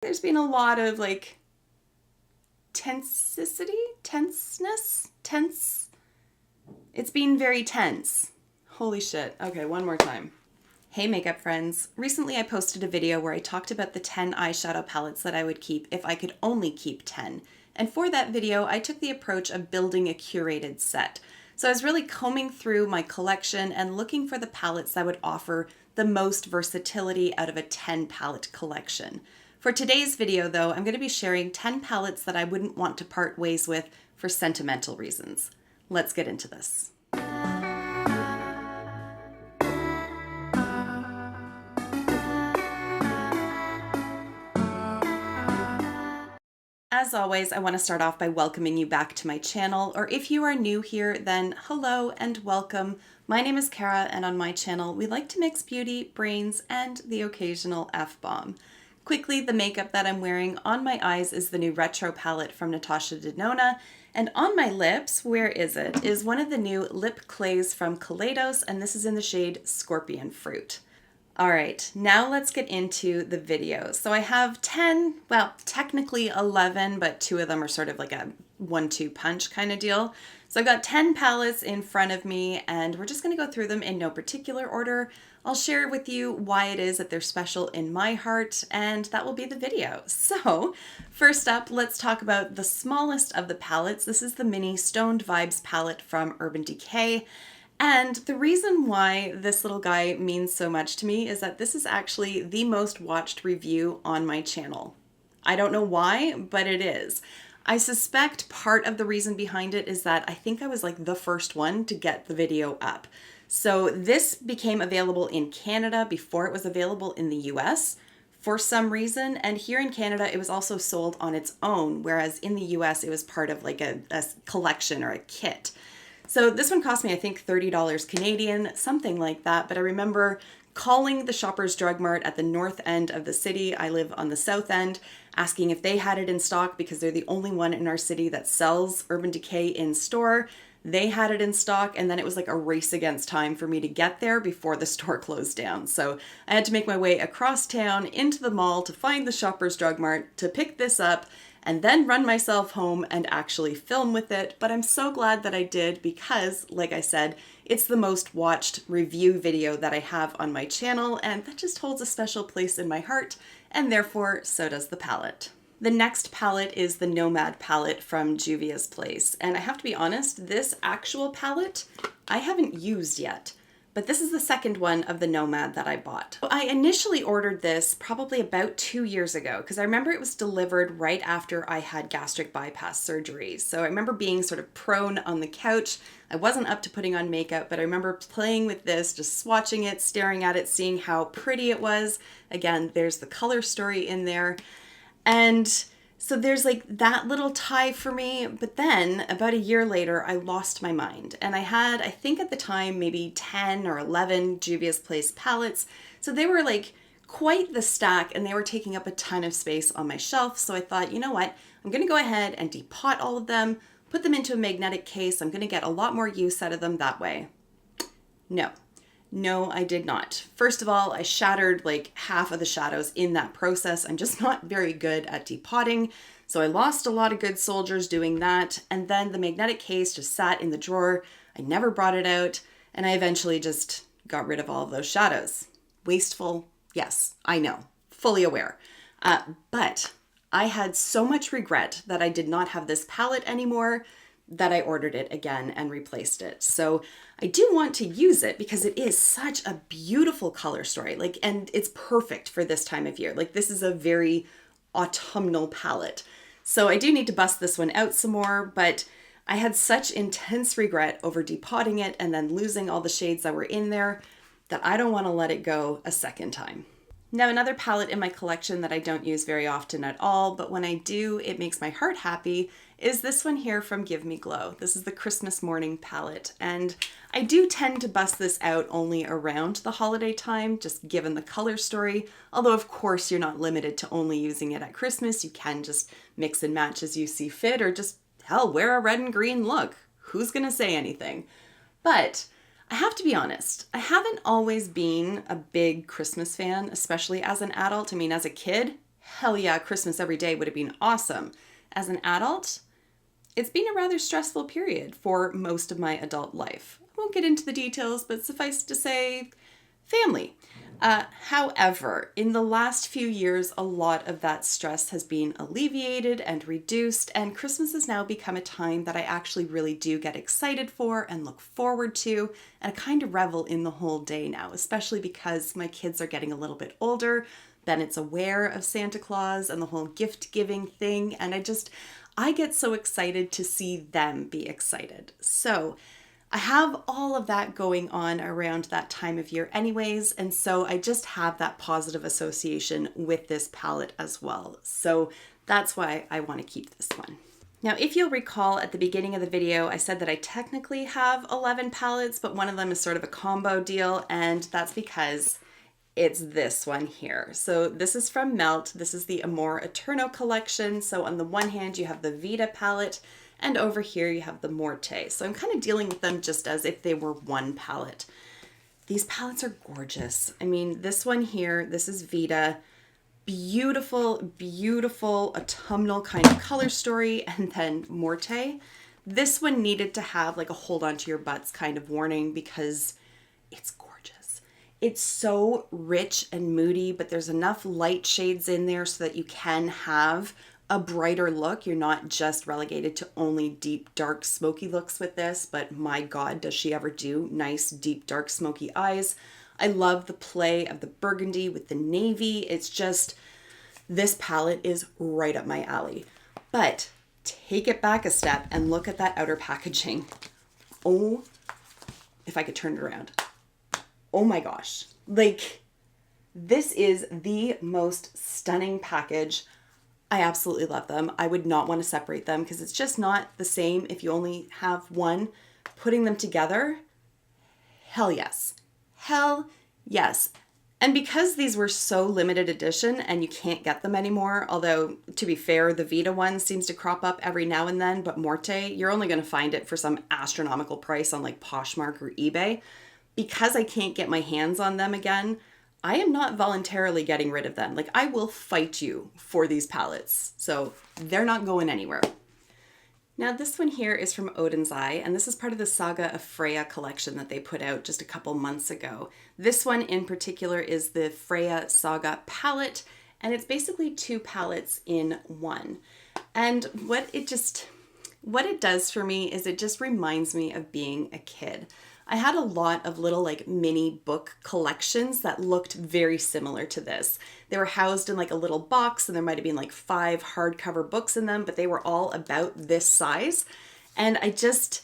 There's been a lot of like tenseness. It's been very tense. Holy shit. Okay, one more time. Hey makeup friends. Recently I posted a video where I talked about the 10 eyeshadow palettes that I would keep if I could only keep 10. And for that video, I took the approach of building a curated set. So I was really combing through my collection and looking for the palettes that would offer the most versatility out of a 10 palette collection. For today's video though, I'm going to be sharing 10 palettes that I wouldn't want to part ways with for sentimental reasons. Let's get into this. As always, I want to start off by welcoming you back to my channel, or if you are new here, then hello and welcome. My name is Kara, and on my channel, we like to mix beauty, brains, and the occasional F-bomb. Quickly, the makeup that I'm wearing on my eyes is the new Retro palette from Natasha Denona, and on my lips, where is it, is one of the new lip clays from Kaleidos, and this is in the shade Scorpion Fruit. All right, now let's get into the video. So I have 10, well, technically 11, but 2 of them are sort of like a 1-2 punch kind of deal. So I've got 10 palettes in front of me, and we're just gonna go through them in no particular order. I'll share with you why it is that they're special in my heart, and that will be the video. So first up, let's talk about the smallest of the palettes. This is the mini Stoned Vibes palette from Urban Decay. And the reason why this little guy means so much to me is that this is actually the most watched review on my channel. I don't know why, but it is. I suspect part of the reason behind it is that I think I was like the first one to get the video up. So this became available in Canada before it was available in the US for some reason. And here in Canada, it was also sold on its own, whereas in the US, it was part of like a collection or a kit. So this one cost me, I think, $30 Canadian, something like that. But I remember calling the Shoppers Drug Mart at the north end of the city. I live on the south end, asking if they had it in stock because they're the only one in our city that sells Urban Decay in store. They had it in stock, and then it was like a race against time for me to get there before the store closed down. So I had to make my way across town into the mall to find the Shoppers Drug Mart to pick this up and then run myself home and actually film with it. But I'm so glad that I did because, like I said, it's the most watched review video that I have on my channel, and that just holds a special place in my heart, and therefore so does the palette. The next palette is the Nomad palette from Juvia's Place, and I have to be honest, this actual palette I haven't used yet. But this is the second one of the Nomad that I bought. I initially ordered this probably about 2 years ago because I remember it was delivered right after I had gastric bypass surgery. So I remember being sort of prone on the couch. I wasn't up to putting on makeup, but I remember playing with this, just swatching it, staring at it, seeing how pretty it was. Again, there's the color story in there. And so there's like that little tie for me, but then about a year later, I lost my mind. And I had, I think at the time, maybe 10 or 11 Juvia's Place palettes. So they were like quite the stack and they were taking up a ton of space on my shelf. So I thought, you know what, I'm gonna go ahead and depot all of them, put them into a magnetic case. I'm gonna get a lot more use out of them that way. No, I did not. First of all, I shattered like half of the shadows in that process. I'm just not very good at depotting. So I lost a lot of good soldiers doing that. And then the magnetic case just sat in the drawer. I never brought it out. And I eventually just got rid of all of those shadows. Wasteful, yes, I know, fully aware. But I had so much regret that I did not have this palette anymore that I ordered it again and replaced it. So I do want to use it because it is such a beautiful color story. Like, and it's perfect for this time of year. Like, this is a very autumnal palette. So I do need to bust this one out some more, but I had such intense regret over depotting it and then losing all the shades that were in there that I don't want to let it go a second time. Now, another palette in my collection that I don't use very often at all, but when I do, it makes my heart happy, is this one here from Give Me Glow. This is the Christmas Morning palette, and I do tend to bust this out only around the holiday time, just given the color story, although of course you're not limited to only using it at Christmas. You can just mix and match as you see fit, or just, hell, wear a red and green look. Who's gonna say anything? But I have to be honest, I haven't always been a big Christmas fan, especially as an adult. I mean, as a kid, hell yeah, Christmas every day would have been awesome. As an adult, it's been a rather stressful period for most of my adult life. I won't get into the details, but suffice to say, family. However, in the last few years, a lot of that stress has been alleviated and reduced, and Christmas has now become a time that I actually really do get excited for and look forward to, and I kind of revel in the whole day now, especially because my kids are getting a little bit older. Bennett's aware of Santa Claus and the whole gift giving thing, and I get so excited to see them be excited. So I have all of that going on around that time of year anyways, and so I just have that positive association with this palette as well. So that's why I want to keep this one. Now, if you'll recall at the beginning of the video, I said that I technically have 11 palettes, but one of them is sort of a combo deal, and that's because it's this one here. So this is from Melt. This is the Amor Eterno collection. So on the one hand, you have the Vita palette, and over here you have the Morte. So I'm kind of dealing with them just as if they were one palette. These palettes are gorgeous. I mean, this one here, this is Vita. Beautiful, beautiful autumnal kind of color story. And then Morte. This one needed to have like a hold on to your butts kind of warning because it's gorgeous. It's so rich and moody, but there's enough light shades in there so that you can have a brighter look. You're not just relegated to only deep, dark, smoky looks with this, but my God, does she ever do nice, deep, dark, smoky eyes. I love the play of the burgundy with the navy. It's just, this palette is right up my alley. But take it back a step and look at that outer packaging. Oh, if I could turn it around. Oh my gosh. Like, this is the most stunning package. I absolutely love them. I would not want to separate them because it's just not the same if you only have one. Putting them together, hell yes. Hell yes. And because these were so limited edition and you can't get them anymore, although to be fair, the Vita one seems to crop up every now and then, but Morte, you're only going to find it for some astronomical price on like Poshmark or eBay. Because I can't get my hands on them again, I am not voluntarily getting rid of them. Like, I will fight you for these palettes. So they're not going anywhere. Now this one here is from Odins Eye, and this is part of the Saga of Freya collection that they put out just a couple months ago. This one in particular is the Freya Saga palette, and it's basically two palettes in one. And what it does for me is it just reminds me of being a kid. I had a lot of little like mini book collections that looked very similar to this. They were housed in like a little box and there might have been like 5 hardcover books in them, but they were all about this size. And it just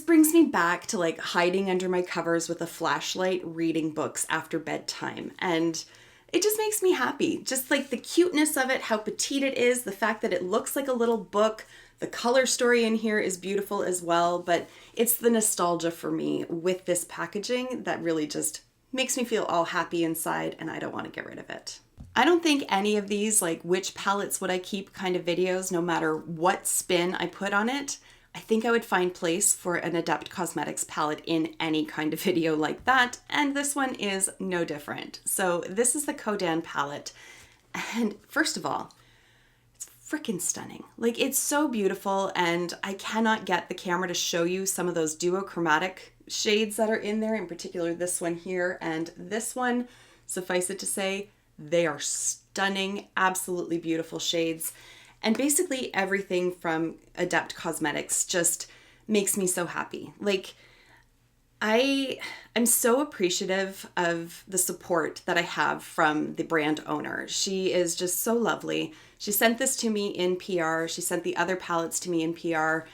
brings me back to like hiding under my covers with a flashlight, reading books after bedtime. And it just makes me happy. Just like the cuteness of it, how petite it is, the fact that it looks like a little book. The color story in here is beautiful as well, but it's the nostalgia for me with this packaging that really just makes me feel all happy inside, and I don't want to get rid of it. I don't think any of these, like which palettes would I keep kind of videos, no matter what spin I put on it, I think I would find place for an Adept Cosmetics palette in any kind of video like that, and this one is no different. So this is the Kodan palette, and first of all, freaking stunning. Like, it's so beautiful, and I cannot get the camera to show you some of those duochromatic shades that are in there, in particular this one here and this one. Suffice it to say, they are stunning, absolutely beautiful shades. And basically everything from Adept Cosmetics just makes me so happy. Like, I'm so appreciative of the support that I have from the brand owner. She is just so lovely. She sent this to me in PR. She sent the other palettes to me in PR.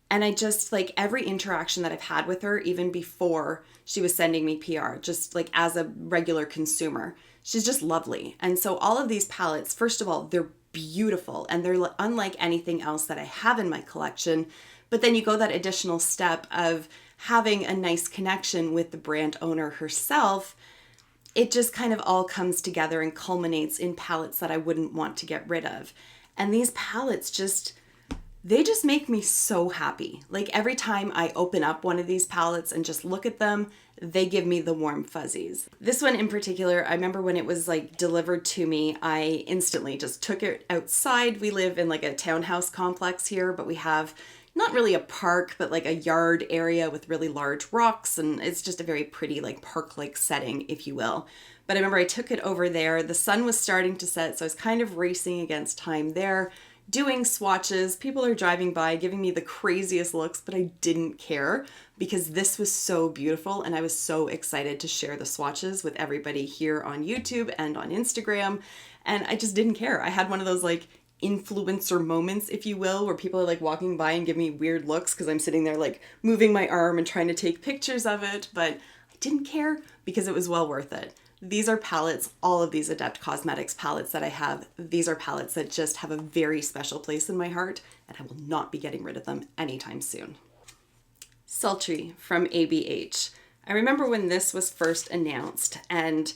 And I just, like, every interaction that I've had with her, even before she was sending me PR, just like as a regular consumer, she's just lovely. And so all of these palettes, first of all, they're beautiful and they're unlike anything else that I have in my collection. But then you go that additional step of having a nice connection with the brand owner herself. It just kind of all comes together and culminates in palettes that I wouldn't want to get rid of. And these palettes just, they just make me so happy. Like every time I open up one of these palettes and just look at them, they give me the warm fuzzies. This one in particular, I remember when it was like delivered to me, I instantly just took it outside. We live in like a townhouse complex here, but we have not really a park, but like a yard area with really large rocks. And it's just a very pretty like park-like setting, if you will. But I remember I took it over there. The sun was starting to set, so I was kind of racing against time there, doing swatches. People are driving by, giving me the craziest looks, but I didn't care because this was so beautiful and I was so excited to share the swatches with everybody here on YouTube and on Instagram. And I just didn't care. I had one of those like influencer moments, if you will, where people are like walking by and give me weird looks because I'm sitting there like moving my arm and trying to take pictures of it, but I didn't care because it was well worth it. These are palettes, all of these Adept Cosmetics palettes that I have, these are palettes that just have a very special place in my heart, and I will not be getting rid of them anytime soon. Sultry from ABH. I remember when this was first announced and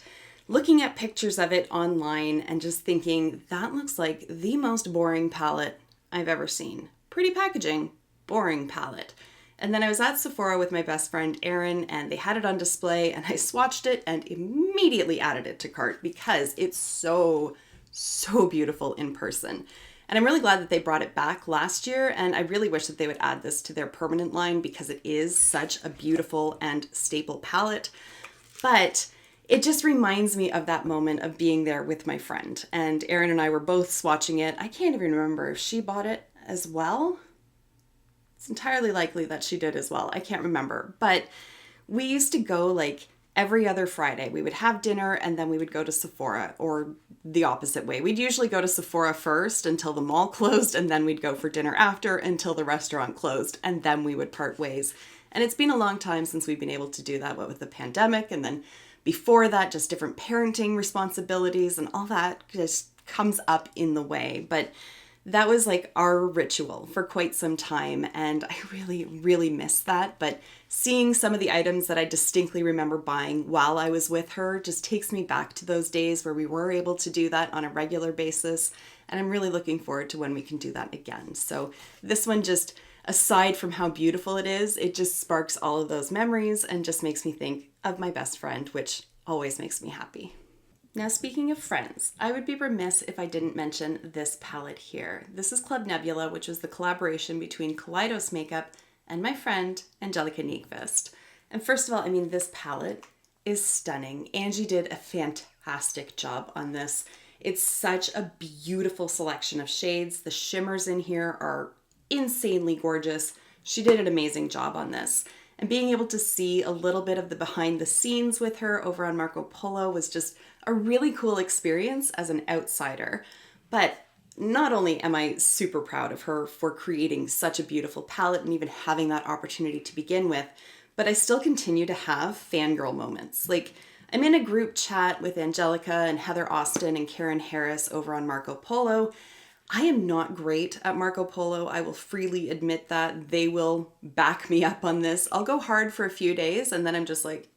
looking at pictures of it online and just thinking, that looks like the most boring palette I've ever seen. Pretty packaging, boring palette. And then I was at Sephora with my best friend Erin and they had it on display and I swatched it and immediately added it to cart because it's so beautiful in person. And I'm really glad that they brought it back last year, and I really wish that they would add this to their permanent line because it is such a beautiful and staple palette. But it just reminds me of that moment of being there with my friend. And Erin and I were both swatching it. I can't even remember if she bought it as well. It's entirely likely that she did as well. I can't remember. But we used to go like every other Friday. We would have dinner and then we would go to Sephora, or the opposite way. We'd usually go to Sephora first until the mall closed, and then we'd go for dinner after until the restaurant closed, and then we would part ways. And it's been a long time since we've been able to do that, what with the pandemic, and then before that, just different parenting responsibilities and all that just comes up in the way. But that was like our ritual for quite some time, and I really miss that. But seeing some of the items that I distinctly remember buying while I was with her just takes me back to those days where we were able to do that on a regular basis, and I'm really looking forward to when we can do that again. So this one, just aside from how beautiful it is, it just sparks all of those memories and just makes me think of my best friend, which always makes me happy. Now, speaking of friends, I would be remiss if I didn't mention this palette here. This is Club Nebula, which was the collaboration between Kaleidos Makeup and my friend, Angelica Nyqvist. And first of all, I mean, this palette is stunning. Angie did a fantastic job on this. It's such a beautiful selection of shades. The shimmers in here are insanely gorgeous. She did an amazing job on this. And being able to see a little bit of the behind the scenes with her over on Marco Polo was just a really cool experience as an outsider. But not only am I super proud of her for creating such a beautiful palette and even having that opportunity to begin with, but I still continue to have fangirl moments. Like, I'm in a group chat with Angelica and Heather Austin and Karen Harris over on Marco Polo. I am not great at Marco Polo. I will freely admit that. They will back me up on this. I'll go hard for a few days and then I'm just like,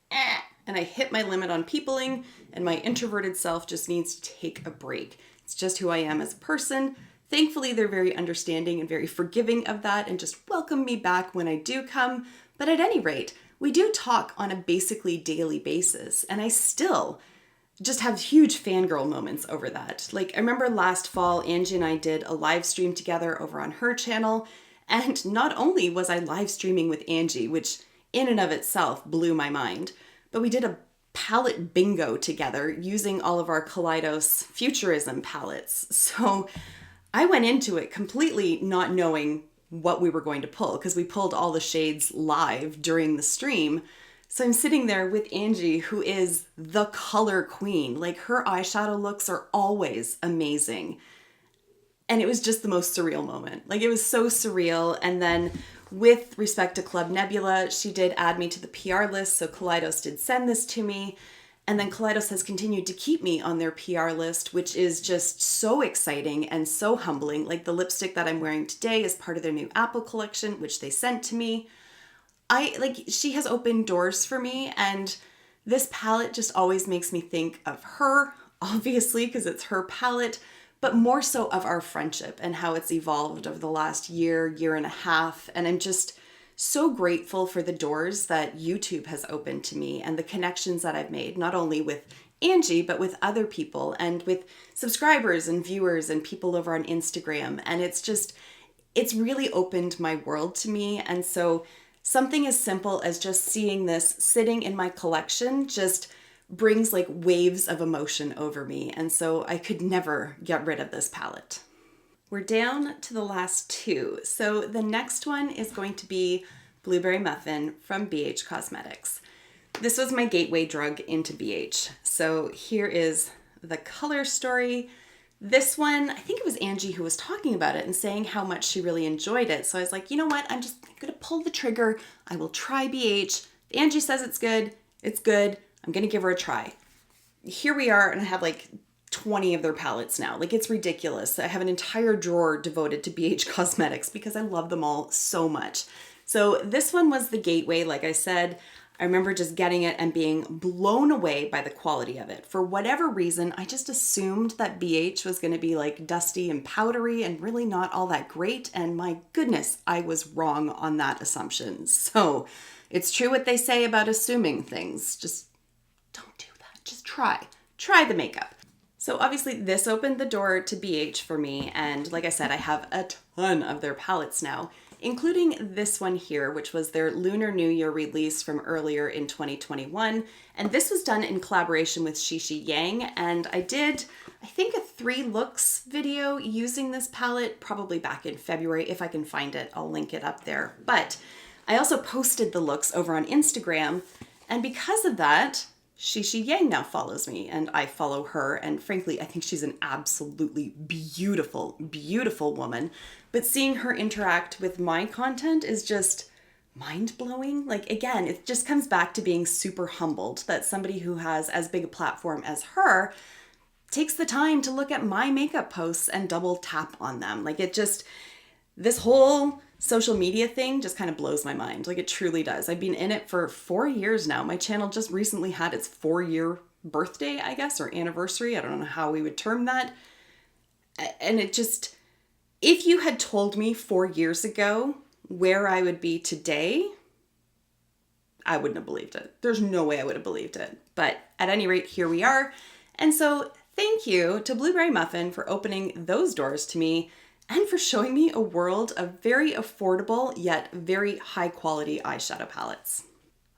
and I hit my limit on peopling, and my introverted self just needs to take a break. It's just who I am as a person. Thankfully, they're very understanding and very forgiving of that and just welcome me back when I do come. But at any rate, we do talk on a basically daily basis, and I still just have huge fangirl moments over that. Like, I remember last fall, Angie and I did a live stream together over on her channel, and not only was I live streaming with Angie, which in and of itself blew my mind, but we did a palette bingo together using all of our Kaleidos Futurism palettes. So I went into it completely not knowing what we were going to pull because we pulled all the shades live during the stream. So I'm sitting there with Angie, who is the color queen. Like, her eyeshadow looks are always amazing. And it was just the most surreal moment. Like, it was so surreal. And then with respect to Club Nebula, she did add me to the PR list. So Kaleidos did send this to me. And then Kaleidos has continued to keep me on their PR list, which is just so exciting and so humbling. Like, the lipstick that I'm wearing today is part of their new Apple collection, which they sent to me. She has opened doors for me, and this palette just always makes me think of her, obviously, because it's her palette, but more so of our friendship and how it's evolved over the last year, year and a half. And I'm just so grateful for the doors that YouTube has opened to me and the connections that I've made, not only with Angie, but with other people and with subscribers and viewers and people over on Instagram. And it's really opened my world to me. And so something as simple as just seeing this sitting in my collection just brings like waves of emotion over me. And so I could never get rid of this palette. We're down to the last two. So the next one is going to be Blueberry Muffin from BH Cosmetics. This was my gateway drug into BH. So here is the color story. This one, I think it was Angie who was talking about it and saying how much she really enjoyed it. So I was like, you know what? I'm just going to pull the trigger. I will try BH. Angie says it's good. It's good. I'm going to give her a try. Here we are, and I have like 20 of their palettes now. Like, it's ridiculous. I have an entire drawer devoted to BH Cosmetics because I love them all so much. So this one was the gateway, like I said. I remember just getting it and being blown away by the quality of it. For whatever reason, I just assumed that BH was going to be like dusty and powdery and really not all that great. And my goodness, I was wrong on that assumption. So it's true what they say about assuming things. Just don't do that. Just try the makeup. So obviously this opened the door to BH for me. And like I said, I have a ton of their palettes now, including this one here, which was their Lunar New Year release from earlier in 2021. And this was done in collaboration with Shi Shi and I did, I think, a 3 looks video using this palette probably back in February. If I can find it, I'll link it up there. But I also posted the looks over on Instagram, and because of that, Shi Shi now follows me and I follow her. And frankly, I think she's an absolutely beautiful, beautiful woman. But seeing her interact with my content is just mind-blowing. Like, again, it just comes back to being super humbled that somebody who has as big a platform as her takes the time to look at my makeup posts and double tap on them. Like, it just, this whole social media thing just kind of blows my mind. Like, it truly does. I've been in it for 4 years now. My channel just recently had its 4-year birthday, I guess, or anniversary. I don't know how we would term that. And it just, if you had told me 4 years ago where I would be today, I wouldn't have believed it. There's no way I would have believed it. But at any rate, here we are. And so thank you to Blueberry Muffin for opening those doors to me and for showing me a world of very affordable yet very high quality eyeshadow palettes.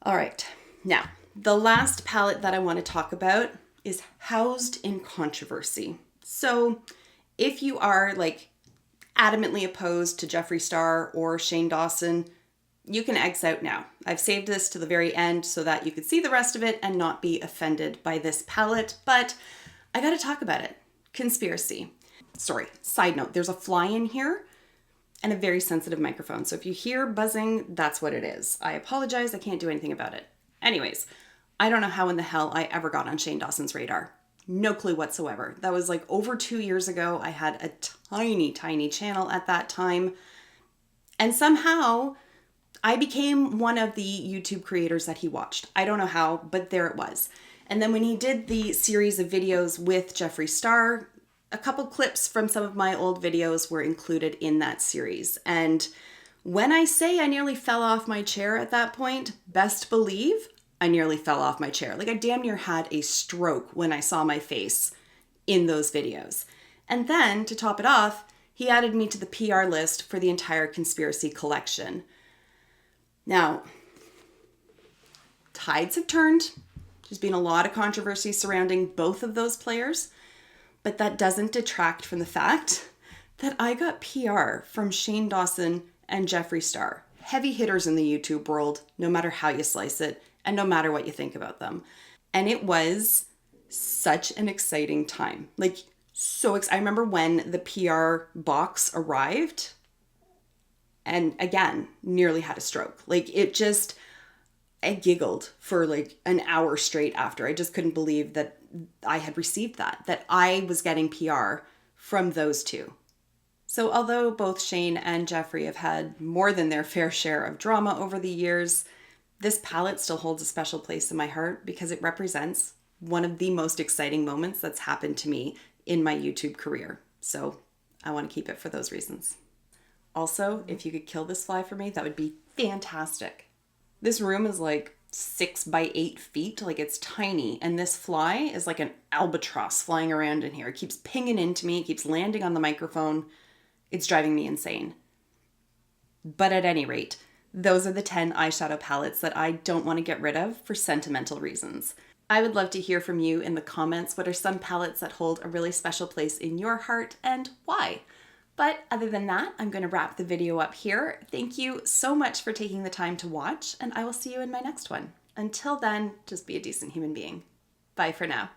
All right, now the last palette that I want to talk about is housed in controversy. So if you are like adamantly opposed to Jeffree Star or Shane Dawson, you can X out now. I've saved this to the very end so that you could see the rest of it and not be offended by this palette, but I gotta talk about it. Conspiracy. Sorry, side note, there's a fly in here and a very sensitive microphone. So if you hear buzzing, that's what it is. I apologize, I can't do anything about it. Anyways, I don't know how in the hell I ever got on Shane Dawson's radar. No clue whatsoever. That was like over 2 years ago. I had a tiny channel at that time. And somehow I became one of the YouTube creators that he watched. I don't know how, but there it was. And then when he did the series of videos with Jeffree Star, a couple clips from some of my old videos were included in that series. And when I say I nearly fell off my chair at that point, best believe I nearly fell off my chair. Like, I damn near had a stroke when I saw my face in those videos. And then, to top it off, he added me to the PR list for the entire Conspiracy collection. Now, tides have turned. There's been a lot of controversy surrounding both of those players, but that doesn't detract from the fact that I got PR from Shane Dawson and Jeffree Star, heavy hitters in the YouTube world, no matter how you slice it, and no matter what you think about them. And it was such an exciting time. Like, I remember when the PR box arrived, and again, nearly had a stroke. Like, I giggled for like an hour straight after. I just couldn't believe that I had received that I was getting PR from those two. So although both Shane and Jeffree have had more than their fair share of drama over the years, this palette still holds a special place in my heart because it represents one of the most exciting moments that's happened to me in my YouTube career. So I want to keep it for those reasons. Also, if you could kill this fly for me, that would be fantastic. This room is like 6 by 8 feet, like it's tiny, and this fly is like an albatross flying around in here. It keeps pinging into me, it keeps landing on the microphone. It's driving me insane. But at any rate, those are the 10 eyeshadow palettes that I don't want to get rid of for sentimental reasons. I would love to hear from you in the comments. What are some palettes that hold a really special place in your heart and why? But other than that, I'm going to wrap the video up here. Thank you so much for taking the time to watch, and I will see you in my next one. Until then, just be a decent human being. Bye for now.